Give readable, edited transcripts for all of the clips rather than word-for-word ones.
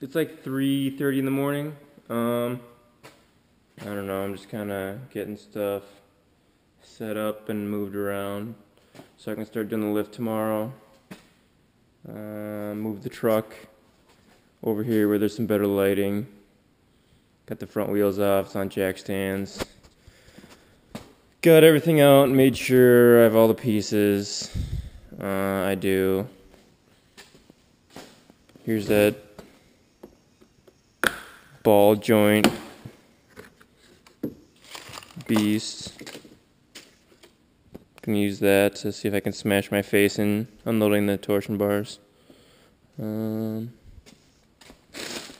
It's like 3:30 in the morning. I don't know, I'm just kind of getting stuff set up and moved around so I can start doing the lift tomorrow. Move the truck over here where there's some better lighting. Got the front wheels off, it's on jack stands. Got everything out, made sure I have all the pieces. I do. Here's that ball joint beast. Can use that to see if I can smash my face in unloading the torsion bars.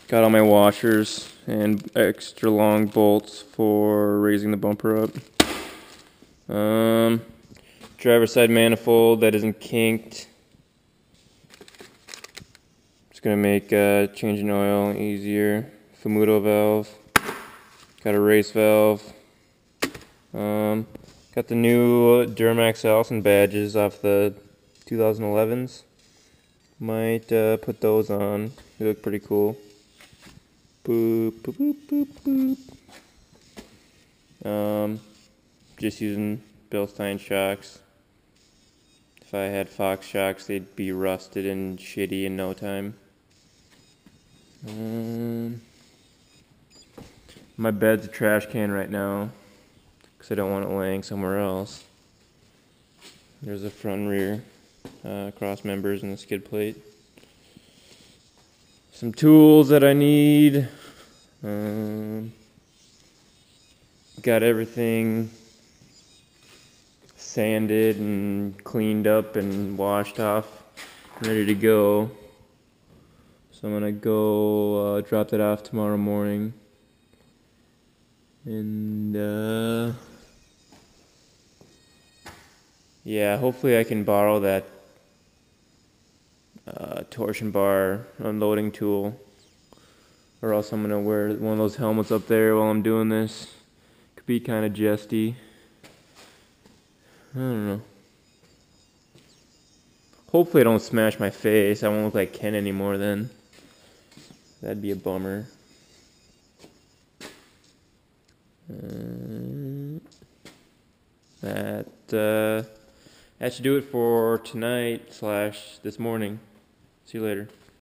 Got all my washers and extra long bolts for raising the bumper up. Driver side manifold that isn't kinked. Just gonna make changing oil easier. Famuto valve. Got a race valve. Got the new Duramax Allison badges off the 2011s. Might put those on. They look pretty cool. Boop, boop, boop, boop, boop. Just using Bilstein shocks. If I had Fox shocks, they'd be rusted and shitty in no time. My bed's a trash can right now because I don't want it laying somewhere else. There's the front and rear cross members and the skid plate. Some tools that I need. Got everything sanded and cleaned up and washed off, ready to go. So I'm gonna go drop that off tomorrow morning. And yeah, hopefully I can borrow that torsion bar unloading tool, or else I'm gonna wear one of those helmets up there while I'm doing this. Could be kind of jesty. I don't know. Hopefully I don't smash my face. I won't look like Ken anymore then. That'd be a bummer. That should do it for tonight / this morning. See you later.